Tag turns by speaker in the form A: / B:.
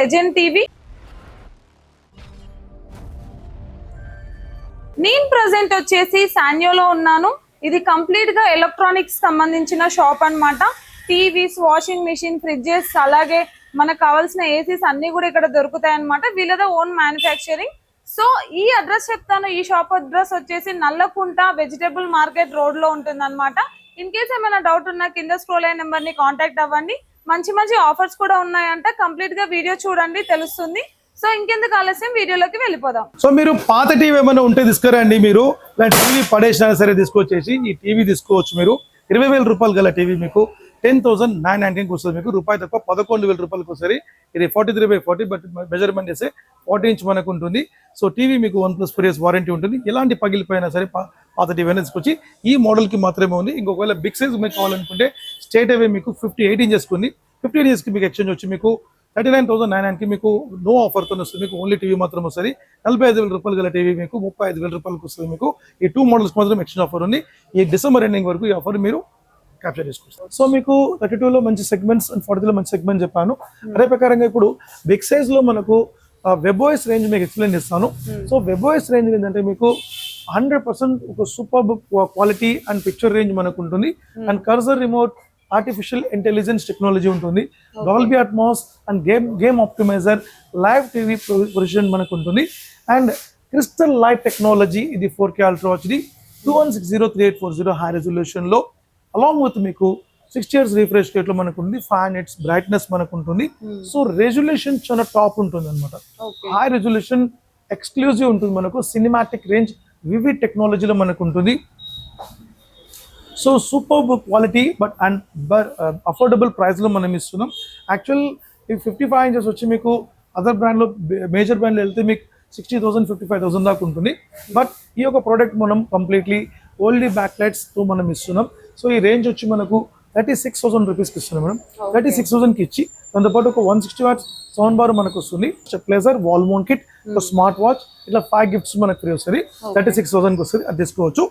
A: Legend TV. నేను present వచ్చేసి సాన్యోలో ఉన్నాను. ఇది కంప్లీట్ గా ఎలక్ట్రానిక్స్ సంబంధించిన షాప్ అన్నమాట. టీవీస్, వాషింగ్ మిషన్, ఫ్రిడ్జెస్, అలాగే మనకు కావాల్సిన ఏసీస్ అన్ని కూడా ఇక్కడ దొరుకుతాయి అన్నమాట. వీళ్ళద ఓన్ మ్యానుఫ్యాక్చరింగ్. సో ఈ అడ్రస్ చెప్తాను. ఈ షాప్ అడ్రస్ వచ్చేసి నల్లకుంట వెజిటబుల్ మార్కెట్ రోడ్ లో ఉంటుంది అనమాట. ఇన్ కేస్ ఏమైనా డౌట్ ఉన్నా కింద స్క్రోల్ అయిన నెంబర్ ని కాంటాక్ట్ అవ్వండి. మంచి మంచి ఆఫర్స్ కూడా ఉన్నాయంట. కంప్లీట్ గా వీడియో చూడండి, తెలుస్తుంది. సో ఇంకెందుకు ఆలస్యం, వీడియోలోకి వెళ్ళిపోదాం.
B: సో మీరు పాత టీవీ ఏమైనా ఉంటే తీసుకురండి. మీరు టీవీ పడేసినా సరే తీసుకొచ్చేసి ఈ టీవీ తీసుకోవచ్చు. మీరు 20,000 రూపాయలు గల టీవీ మీకు 10,990 వస్తుంది. మీకు రూపాయి తక్కువ 11,000 రూపాయలకు వస్తుంది. ఇది 43/40, బట్ మెజర్మెంట్ చేస్తే 40 ఇంచ్ మనకు ఉంటుంది. సో టీవీ మీకు 1+4 years వారంటీ ఉంటుంది. ఎలాంటి పగిలిపోయినా సరే పాత టీవీ అయినా తీసుకొచ్చి ఈ మోడల్కి మాత్రమే ఉంది. ఇంకొకవేళ బిగ్ సైజ్ మీకు కావాలనుకుంటే స్ట్రేట్ అవే మీకు 58 ఇంచెస్ ఉంది. 58 ఇంచెస్కి మీకు ఎక్స్చేంజ్ వచ్చి మీకు 39,990కి మీకు నో ఆఫర్తో వస్తుంది. మీకు ఓన్లీ టీవీ మాత్రం వస్తుంది. 45,000 రూపాయలు గల టీవీ మీకు 35,000 రూపాయలకు వస్తుంది. మీకు ఈ 2 మోడల్స్ మాత్రం ఎక్స్చేంజ్ ఆఫర్ ఉంది. ఈ డిసెంబర్ ఎండింగ్ వరకు ఈ ఆఫర్ మీరు క్యాప్చర్ చేసుకోవచ్చు. సో మీకు 32లో మంచి సెగ్మెంట్స్ అండ్ 40లో మంచి సెగ్మెంట్ చెప్పాను. అదే ప్రకారంగా ఇప్పుడు బిగ్ సైజ్ లో మనకు వెబ్ఓఎస్ రేంజ్ మీకు ఎక్స్ప్లెయిన్ చేస్తాను. సో వెబ్ఓఎస్ రేంజ్ ఏంటంటే మీకు 100% ఒక super quality and picture range మనకు ఉంటుంది. And cursor remote, artificial intelligence technology ఉంటుంది. Dolby Atmos and game optimizer, live TV position మనకు ఉంటుంది. అండ్ క్రిస్టల్ లైట్ టెక్నాలజీ, ఇది 4K ultra HD 21603840 high resolution లో, అలాంగ్ విత్ మీకు 6 years రిఫ్రెష్ రేట్ లో మనకు ఉంది. 5 nits బ్రైట్నెస్ మనకు ఉంటుంది. సో రెజల్యూషన్ చాలా టాప్ ఉంటుంది అనమాట. హై రెజల్యూషన్ ఎక్స్క్లూజివ్ ఉంటుంది మనకు. సినిమాటిక్ రేంజ్ వివిడ్ టెక్నాలజీలో మనకు ఉంటుంది. So super quality but affordable price లో మనం ఇస్తున్నాం. యాక్చువల్ ఈ 55 ఇంచెస్ వచ్చి మీకు అదర్ బ్రాండ్ లో, మేజర్ బ్రాండ్ లో వెళ్తే మీకు 60,000 55,000 దాకా ఉంటుంది. బట్ ఈ యొక్క ప్రోడక్ట్ మనం కంప్లీట్లీ ఓన్లీ బ్యాక్ లైట్స్ తో మనం ఇస్తున్నాం. సో ఈ రేంజ్ వచ్చి మనకు 36,000 రూపీస్కి ఇస్తున్నాం మేడం. 36,000కి ఇచ్చి దాంతోపాటు ఒక 160 watts సౌండ్ బార్ మనకు వస్తుంది. Pleasure, wall mount kit, smart watch, ఇట్లా 5 గిఫ్ట్స్ మనకు ఫ్రీ వస్తుంది. 36,000కి వస్తుంది. అది తీసుకోవచ్చు.